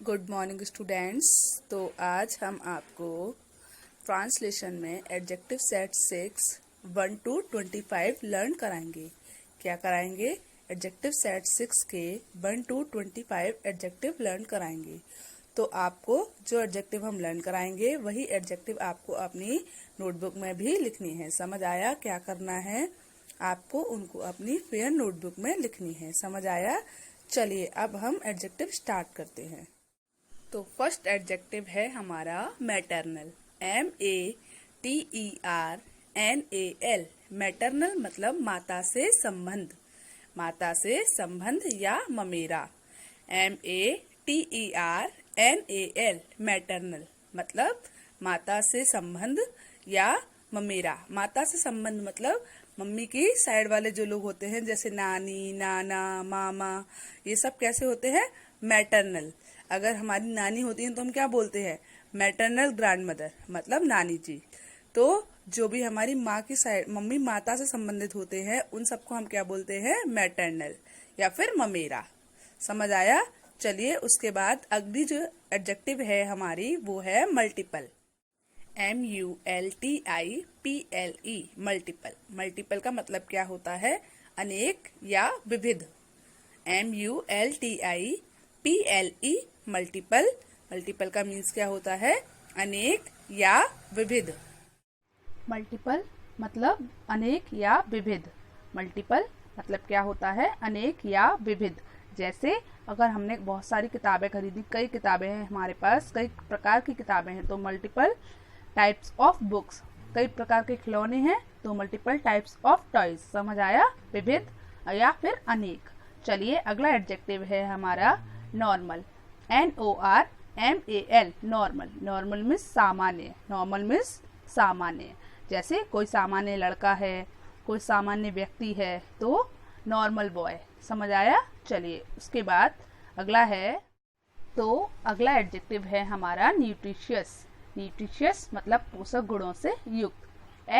Good morning students. तो आज हम आपको ट्रांसलेशन में एडजेक्टिव सेट 6 1 to 25 लर्न कराएंगे। क्या कराएंगे? एडजेक्टिव सेट 6 के 1 to 25 एडजेक्टिव लर्न कराएंगे। तो आपको जो एडजेक्टिव हम लर्न कराएंगे वही एडजेक्टिव आपको अपनी नोटबुक में भी लिखनी है। समझ आया? क्या करना है आपको? उनको अपनी फेयर नोटबुक में लिखनी है। समझ आया? चलिए अब हम एडजेक्टिव स्टार्ट करते हैं। तो फर्स्ट एडजेक्टिव है हमारा मैटरनल। MATERNAL। मैटरनल मतलब माता से संबंध, माता से संबंध या ममेरा। MATERNAL मैटरनल मतलब माता से संबंध या ममेरा। माता से संबंध मतलब मम्मी की साइड वाले जो लोग होते हैं, जैसे नानी, नाना, मामा, ये सब कैसे होते हैं? मैटरनल। अगर हमारी नानी होती है तो हम क्या बोलते हैं? मैटरनल ग्रैंडमदर मतलब नानी जी। तो जो भी हमारी माँ की साइड, मम्मी माता से संबंधित होते हैं, उन सबको हम क्या बोलते हैं? मैटरनल या फिर ममेरा। समझ आया? चलिए उसके बाद अगली जो एडजेक्टिव है हमारी वो है मल्टीपल। MULTIPLE multiple. मल्टीपल का मतलब क्या होता है? अनेक या विविध। MULTIPLE multiple. मल्टीपल का मीन्स क्या होता है? अनेक या विविध। मल्टीपल मतलब अनेक या विविध। मल्टीपल मतलब क्या होता है? अनेक या विविध। जैसे अगर हमने बहुत सारी किताबें खरीदी, कई किताबें हैं हमारे पास, कई प्रकार की किताबें हैं, तो मल्टीपल टाइप्स ऑफ बुक्स। कई प्रकार के खिलौने हैं तो मल्टीपल टाइप्स ऑफ टॉयज। समझ आया? विविध या फिर अनेक। चलिए अगला एडजेक्टिव है हमारा normal. NORMAL normal. Normal means सामान्य। नॉर्मल मीन्स सामान्य। जैसे कोई सामान्य लड़का है, कोई सामान्य व्यक्ति है, तो नॉर्मल बॉय। समझ आया? चलिए उसके बाद अगला है, तो अगला एडजेक्टिव है हमारा न्यूट्रिशियस। न्यूट्रिशियस मतलब पोषक गुणों से युक्त।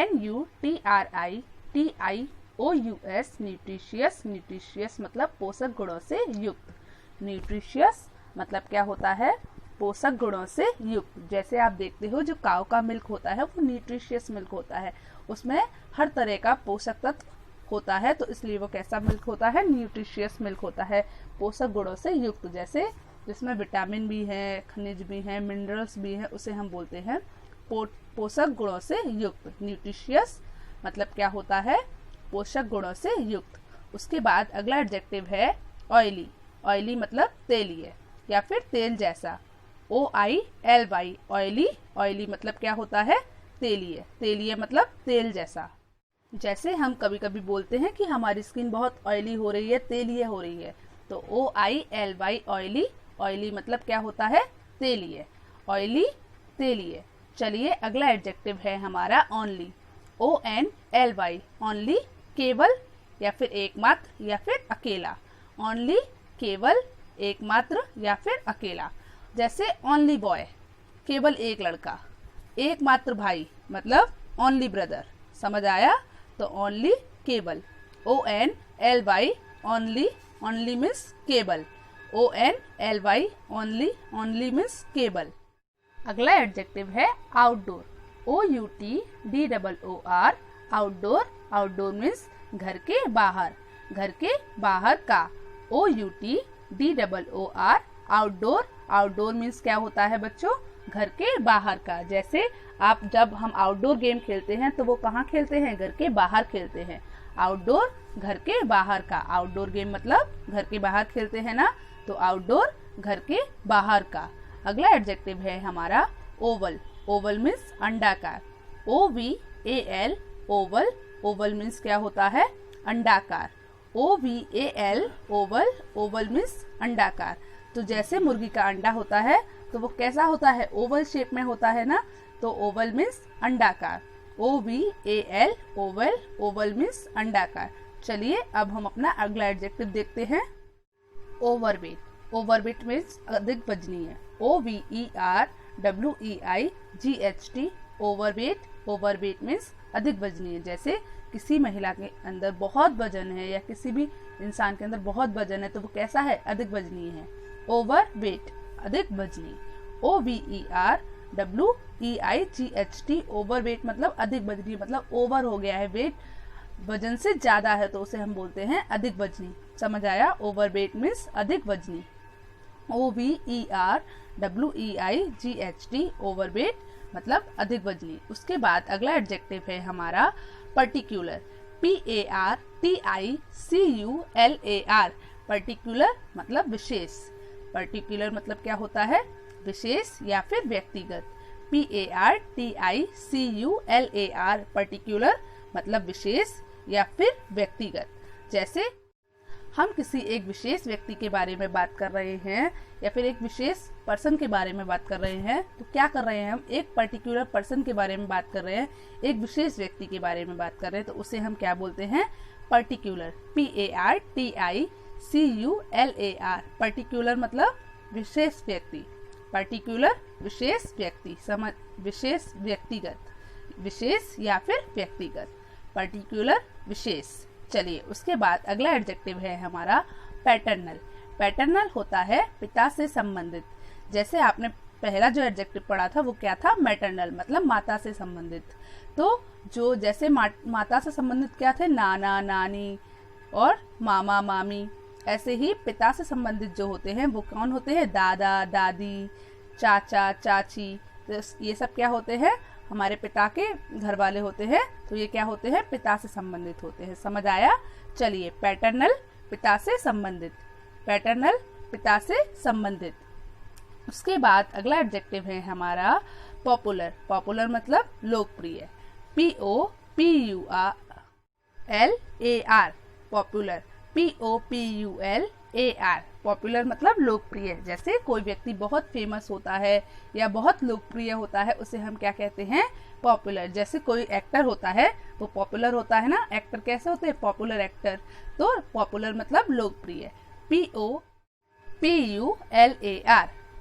NUTRITIOUS nutritious. न्यूट्रिशियस मतलब पोषक गुणों से युक्त। न्यूट्रिशियस मतलब क्या होता है? पोषक गुणों से युक्त। जैसे आप देखते हो जो काऊ का मिल्क होता है वो न्यूट्रिशियस मिल्क होता है, उसमें हर तरह का पोषक तत्व होता है, तो इसलिए वो कैसा मिल्क होता है? न्यूट्रिशियस मिल्क होता है, पोषक गुणों से युक्त। जैसे जिसमें विटामिन भी है, खनिज भी है, मिनरल्स भी है, उसे हम बोलते हैं पोषक गुणों से युक्त। न्यूट्रिशियस मतलब क्या होता है? पोषक गुणों से युक्त। उसके बाद अगला एडजेक्टिव है ऑयली। ऑयली मतलब तेलीय या फिर तेल जैसा। OILY oily. ऑयली मतलब क्या होता है? तेलीय। तेलीय मतलब तेल जैसा। जैसे हम कभी कभी बोलते हैं कि हमारी स्किन बहुत ऑयली हो रही है, तेलीय हो रही है, तो OILY ऑयली। ऑयली मतलब क्या होता है? तेलीय। ऑयली, तेलीय। चलिए अगला एडजेक्टिव है हमारा ओनली। ONLY ओनली केवल या फिर एकमात्र या फिर अकेला। ओनली केवल, एकमात्र या फिर अकेला। जैसे ओनली बॉय केवल एक लड़का, एकमात्र भाई मतलब ओनली ब्रदर। समझ आया? तो ओनली केवल। ONLY only. ओनली मीन्स केवल। ONLY only. ओनली मीन्स केवल। अगला एडजेक्टिव है outdoor. OUTDOOR outdoor. Outdoor means घर के बाहर, घर के बाहर का। OUTDOOR outdoor. आउटडोर मीन्स क्या होता है बच्चों? घर के बाहर का। जैसे जब हम आउटडोर गेम खेलते हैं तो वो कहाँ खेलते हैं? घर के बाहर खेलते हैं। आउटडोर घर के बाहर का। आउटडोर गेम मतलब घर के बाहर खेलते हैं ना, तो आउटडोर घर के बाहर का। अगला एडजेक्टिव है हमारा ओवल। ओवल मीन्स अंडाकार। OVAL Oval. ओवल मीन्स क्या होता है? अंडाकार। OVAL Oval. ओवल मीन्स अंडाकार। तो जैसे मुर्गी का अंडा होता है तो वो कैसा होता है? ओवल शेप में होता है ना, तो ओवल मीन्स अंडाकार। OVAL Oval. ओवल मीन्स अंडाकार। चलिए अब हम अपना अगला एडजेक्टिव देखते हैं, ओवरवेट। ओवरवेट मीन्स अधिक वजनीय। OVERWEIGHT overweight. ओवरवेट मीन्स अधिक वजनीय। जैसे किसी महिला के अंदर बहुत वजन है या किसी भी इंसान के अंदर बहुत वजन है तो वो कैसा है? अधिक वजनीय है। ओवरवेट। अधिक वजनी। OVERWEIGHT ओवरवेट मतलब अधिक वजनी, मतलब ओवर हो गया है, वेट वजन से ज्यादा है तो उसे हम बोलते हैं अधिक वजनी। समझ आया? ओवरवेट मीन्स अधिक वजनी। OVERWEIGHT ओवरवेट मतलब अधिक वजनी। उसके बाद अगला एडजेक्टिव है हमारा पर्टिकुलर, PARTICULAR। पर्टिकुलर मतलब विशेष। पर्टिकुलर मतलब क्या होता है? विशेष या फिर व्यक्तिगत। PARTICULAR पर्टिकुलर मतलब विशेष या फिर व्यक्तिगत। जैसे हम किसी एक विशेष व्यक्ति के बारे में बात कर रहे हैं या फिर एक विशेष पर्सन के बारे में बात कर रहे हैं, तो क्या कर रहे हैं हम? एक पर्टिकुलर पर्सन के बारे में बात कर रहे हैं, एक विशेष व्यक्ति के बारे में बात कर रहे हैं, तो उसे हम क्या बोलते हैं? पर्टिकुलर। PARTICULAR पर्टिकुलर मतलब विशेष व्यक्ति। पर्टिकुलर विशेष व्यक्ति, समझ, विशेष व्यक्तिगत, विशेष या फिर व्यक्तिगत। पर्टिकुलर विशेष। चलिए उसके बाद अगला एडजेक्टिव है हमारा पैटर्नल। पैटर्नल होता है पिता से संबंधित। जैसे आपने पहला जो एडजेक्टिव पढ़ा था वो क्या था? मैटरनल मतलब माता से संबंधित। तो जो जैसे माता से संबंधित क्या थे? नाना नानी और मामा मामी। ऐसे ही पिता से संबंधित जो होते हैं वो कौन होते हैं? दादा दादी, चाचा चाची। तो ये सब क्या होते हैं? हमारे पिता के घर वाले होते हैं, तो ये क्या होते हैं? पिता से संबंधित होते हैं। समझ आया? चलिए, पैटर्नल पिता से संबंधित, पैटर्नल पिता से संबंधित। उसके बाद अगला एडजेक्टिव है हमारा पॉपुलर। पॉपुलर मतलब लोकप्रिय। POPULAR popular. POPULAR पॉपुलर मतलब लोकप्रिय। जैसे कोई व्यक्ति बहुत फेमस होता है या बहुत लोकप्रिय होता है, उसे हम क्या कहते हैं? पॉपुलर। जैसे कोई एक्टर होता है वो पॉपुलर होता है ना, एक्टर कैसे होते हैं? Popular actor. तो पॉपुलर मतलब लोकप्रिय। POPULAR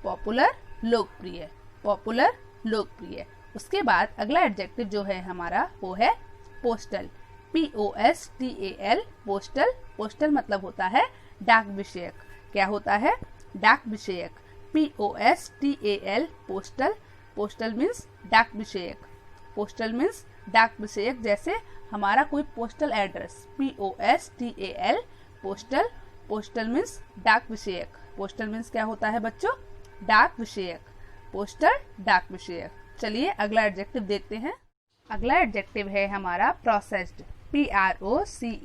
पॉपुलर लोकप्रिय, पॉपुलर लोकप्रिय। उसके बाद अगला एडजेक्टिव जो है हमारा वो है पोस्टल। POSTAL postal. पोस्टल मतलब होता है डाक विषयक। क्या होता है? डाक विषयक। POSTAL postal. पोस्टल मीन्स डाक विषयक। पोस्टल मीन्स डाक विषयक। जैसे हमारा कोई postal address, POSTAL postal. Postal means डाक विषयक। पोस्टल मीन्स क्या होता है बच्चों? डाक विषयक। पोस्टल डाक विषयक। चलिए अगला एडजेक्टिव देखते हैं। अगला एडजेक्टिव है हमारा प्रोसेस्ड। PROCESSED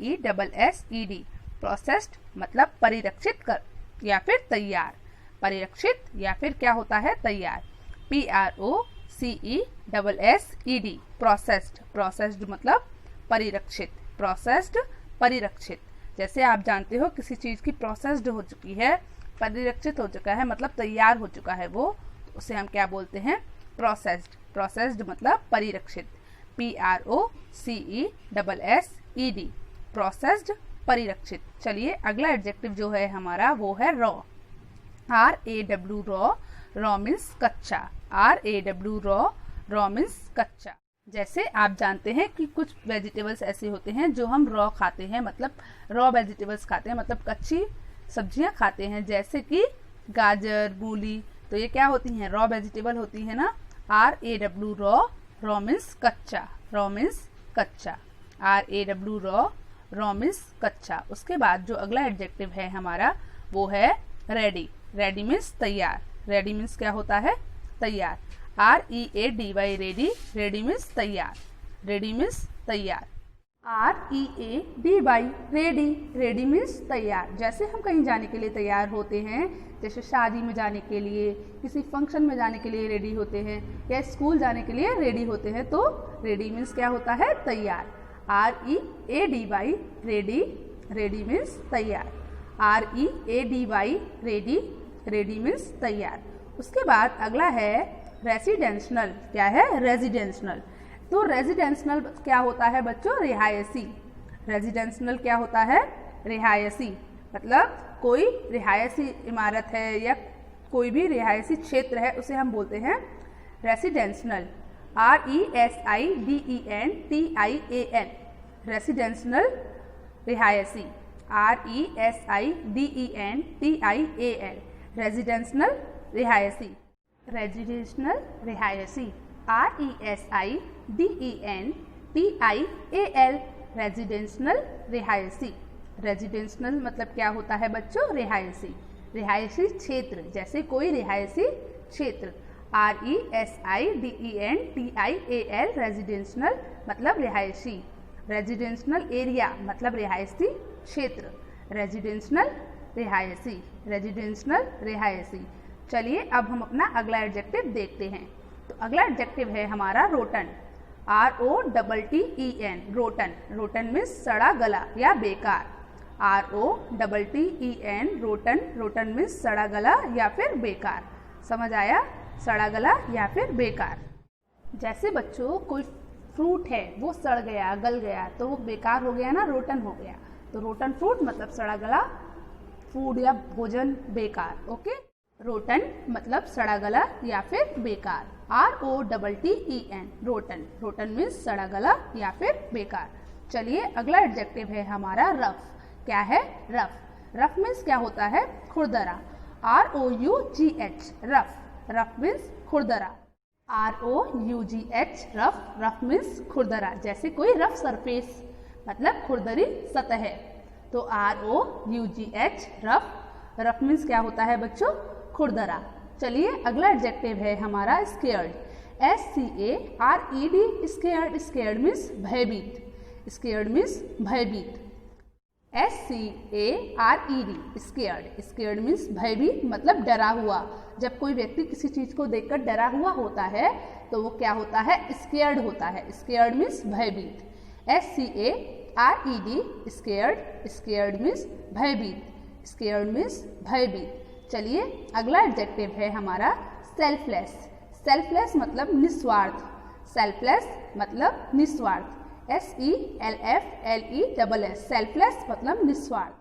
प्रोसेस्ड मतलब परिरक्षित कर या फिर तैयार। परिरक्षित या फिर क्या होता है? तैयार। PROCESSED processed. प्रोसेस्ड मतलब परिरक्षित। प्रोसेस्ड परिरक्षित। जैसे आप जानते हो किसी चीज की प्रोसेस्ड हो चुकी है, परिरक्षित हो चुका है, मतलब तैयार हो चुका है वो, तो उसे हम क्या बोलते हैं? प्रोसेस्ड। प्रोसेस्ड मतलब परिरक्षित। PROCESSED processed परिरक्षित। चलिए अगला एडजेक्टिव जो है हमारा वो है raw. RAW raw. Raw means कच्चा। RAW raw. रॉ मीन्स कच्चा। जैसे आप जानते हैं कि कुछ वेजिटेबल्स ऐसे होते हैं जो हम रॉ खाते हैं, मतलब रॉ वेजिटेबल्स खाते हैं, मतलब कच्ची सब्जियां खाते हैं, जैसे कि गाजर, मूली। तो ये क्या होती हैं? रॉ वेजिटेबल होती है ना। RAW raw. रॉ मीन्स कच्चा। रॉ मीन्स कच्चा। RAW raw. रॉ मीन्स कच्चा। उसके बाद जो अगला एडजेक्टिव है हमारा वो है रेडी। रेडी मीन्स तैयार। रेडी मीन्स क्या होता है? तैयार। READY ready. रेडी मीन्स तैयार। रेडी मीन्स तैयार। READY ready. रेडी मीन्स तैयार। जैसे हम कहीं जाने के लिए तैयार होते हैं, जैसे शादी में जाने के लिए, किसी फंक्शन में जाने के लिए रेडी होते हैं, या स्कूल जाने के लिए रेडी होते हैं, तो रेडी मीन्स क्या होता है? तैयार। READY ready. रेडी मीन्स तैयार। READY ready. रेडी मीन्स तैयार। उसके बाद अगला है रेसिडेंशनल। क्या है? रेजिडेंशनल। तो रेजिडेंशनल क्या होता है बच्चों? रिहायशी। रेजिडेंशनल क्या होता है? रिहायशी। मतलब कोई रिहायशी इमारत है या कोई भी रिहायशी क्षेत्र है, उसे हम बोलते हैं रेसिडेंशनल। RESIDENTIAL रेसिडेंशनल रिहायशी। RESIDENTIAL रेजिडेंशनल रिहायशी। रेजिडेंशनल रिहायशी, RESIDENTIAL, रेजिडेंशनल रिहायशी। रेजिडेंशनल मतलब क्या होता है बच्चों? रिहायशी। रिहायशी क्षेत्र, जैसे कोई रिहायशी क्षेत्र। RESIDENTIAL, रेजिडेंशनल मतलब रिहायशी। रेजिडेंशनल एरिया मतलब रिहायशी क्षेत्र। रेजिडेंशनल रिहायशी, रेजिडेंशनल रिहायशी। चलिए अब हम अपना अगला एडजेक्टिव देखते हैं। तो अगला एडजेक्टिव है हमारा rotten, ROTTEN, rotten. Rotten means सड़ा गला या बेकार। ROTTEN, rotten. रोटन मीन्स सड़ा गला या फिर बेकार। समझ आया? सड़ा गला या फिर बेकार। जैसे बच्चों कोई फ्रूट है वो सड़ गया, गल गया, तो वो बेकार हो गया ना, रोटन हो गया। तो रोटन फ्रूट मतलब सड़ा गला फूड या भोजन, बेकार। ओके, रोटन मतलब सड़ा गला या फिर बेकार। ROTTEN, rotten. रोटन मीन्स सड़ा गला या फिर बेकार। चलिए अगला एडजेक्टिव है हमारा रफ। क्या है? रफ। रफ मीन्स क्या होता है? खुरदरा। ROUGH, rough. रफ मीन्स खुरदरा। ROUGH, rough. रफ मीन्स खुरदरा। जैसे कोई रफ सरफेस मतलब खुरदरी सतह है। तो ROUGH, रफ। रफ मीन्स क्या होता है बच्चों? खुरदरा। चलिए अगला एडजेक्टिव है हमारा scared, SCARED, scared. Scared means भयभीत। स्केयर्ड मीन्स भयभीत। SCARED, scared. स्केयर्ड मीन्स भयभीत मतलब डरा हुआ। जब कोई व्यक्ति किसी चीज को देखकर डरा हुआ होता है तो वो क्या होता है? स्केयर्ड होता है। स्केयर्ड मीन्स भयभीत। SCARED, scared. स्केयर्ड मीन्स भयभीत। स्केयर्ड मीन्स भयभीत। चलिए अगला एडजेक्टिव है हमारा सेल्फलेस। सेल्फलेस मतलब निस्वार्थ। सेल्फलेस मतलब निस्वार्थ। SELFLESS, सेल्फलेस मतलब निस्वार्थ।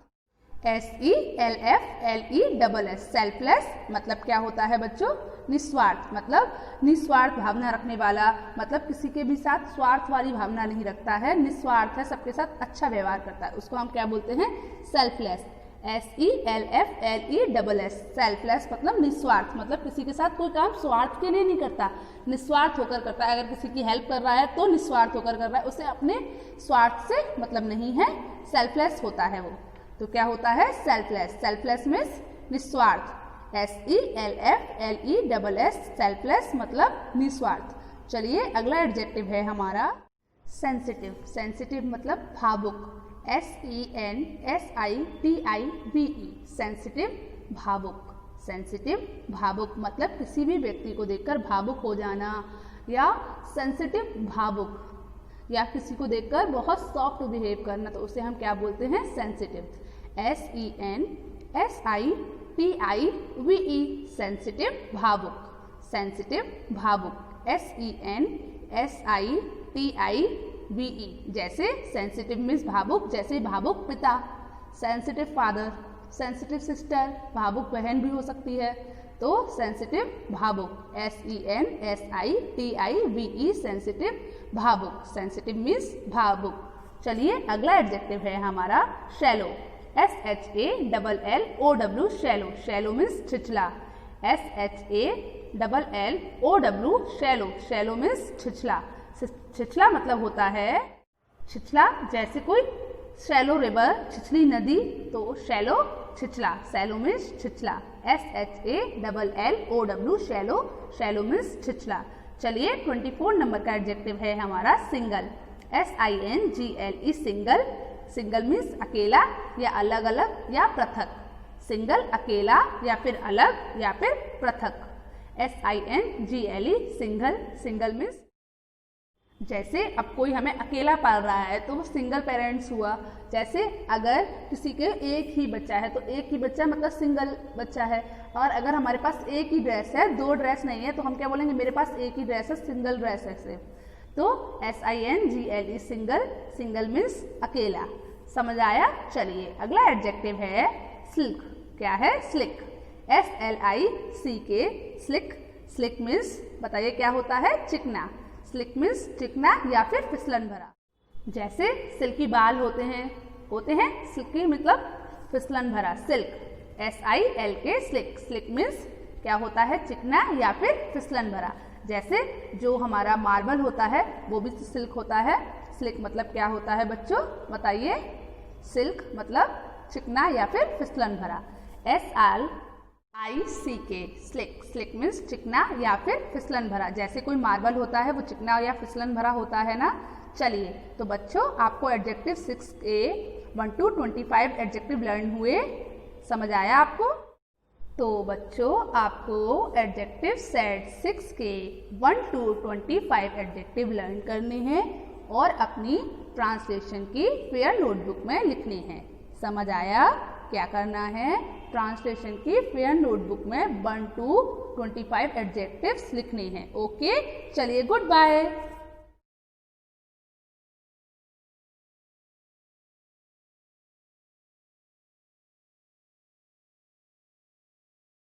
SELFLESS, सेल्फलेस मतलब क्या होता है बच्चों? निस्वार्थ। मतलब निस्वार्थ भावना रखने वाला, मतलब किसी के भी साथ स्वार्थ वाली भावना नहीं रखता है, निस्वार्थ है, सबके साथ अच्छा व्यवहार करता है, उसको हम क्या बोलते हैं? सेल्फलेस। SELFLESS, सेल्फलेस मतलब निस्वार्थ। मतलब किसी के साथ कोई काम स्वार्थ के लिए नहीं करता, निस्वार्थ होकर करता है। अगर किसी की हेल्प कर रहा है तो निस्वार्थ होकर कर रहा है, उसे अपने स्वार्थ से मतलब नहीं है, सेल्फलेस होता है वो। तो क्या होता है? सेल्फलेस। सेल्फलेस मीन्स निस्वार्थ। SELFLESS, सेल्फलेस मतलब निस्वार्थ। चलिए अगला एडजेक्टिव है हमारा सेंसिटिव। सेंसिटिव मतलब भावुक। SENSITIVE, सेंसिटिव भावुक। सेंसिटिव भावुक मतलब किसी भी व्यक्ति को देखकर भावुक हो जाना, या सेंसिटिव भावुक, या किसी को देखकर बहुत सॉफ्ट बिहेव करना, तो उसे हम क्या बोलते हैं? सेंसिटिव। SENSITIVE, सेंसिटिव भावुक। सेंसिटिव भावुक। SENSITIVE, जैसे सेंसिटिव मीन्स भावुक, जैसे भावुक पिता, सेंसिटिव फादर, सेंसिटिव सिस्टर, भावुक बहन भी हो सकती है। तो सेंसिटिव भावुक, SENSITIVE, सेंसिटिव भावुक। सेंसिटिव मीन्स भावुक। चलिए अगला एडजेक्टिव है हमारा shallow, SHALLOW, shallow. Shallow means छिछला। SHALLOW, shallow. शैलो मीन्स छिछला। छिछला मतलब होता है छिछला, जैसे कोई शैलो रिवर, छिछली नदी, तो शैलो छिछला। शैलो मीन्स छिछला। SHALLOW, shallow. शैलो मीन्स छिछला। चलिए 24 नंबर का एडजेक्टिव है हमारा single, SINGLE, single. Single means अकेला या अलग अलग या पृथक। सिंगल अकेला या फिर अलग या फिर पृथक। SINGLE, single. सिंगल मीन्स जैसे अब कोई हमें अकेला पाल रहा है तो वो सिंगल पेरेंट्स हुआ। जैसे अगर किसी के एक ही बच्चा है तो एक ही बच्चा मतलब सिंगल बच्चा है। और अगर हमारे पास एक ही ड्रेस है, दो ड्रेस नहीं है, तो हम क्या बोलेंगे? मेरे पास एक ही ड्रेस है, सिंगल ड्रेस है सिर्फ। तो SINGLE, सिंगल। सिंगल मीन्स अकेला। समझ आया? चलिए अगला एडजेक्टिव है स्लिक। क्या है? Slick. SLICK, slick. Slick means बताइए क्या होता है? चिकना। स्लिक मीन्स चिकना या फिर फिसलन भरा। जैसे सिल्की बाल होते हैं सिल्की मतलब फिसलन भरा। Silk, SILK, slick. Slick means क्या होता है, चिकना या फिर फिसलन भरा। जैसे जो हमारा मार्बल होता है वो भी सिल्क होता है। सिल्क मतलब क्या होता है बच्चों, बताइए। सिल्क मतलब चिकना या फिर फिसलन भरा। SLICK, slick. स्लिक मीन्स चिकना या फिर फिसलन भरा। जैसे कोई मार्बल होता है वो चिकना या फिसलन भरा होता है ना। चलिए तो बच्चों आपको एडजेक्टिव 6 1 to 25 एडजेक्टिव लर्न हुए, समझ आया आपको? तो बच्चों आपको एडजेक्टिव सेट 6 के 1 to 25 एडजेक्टिव लर्न करने हैं और अपनी ट्रांसलेशन की फेयर नोटबुक में लिखने हैं। समझ आया? क्या करना है, ट्रांसलेशन की फेयर नोटबुक में 1 to 25 एडजेक्टिव्स लिखने हैं। ओके, चलिए गुड बाय।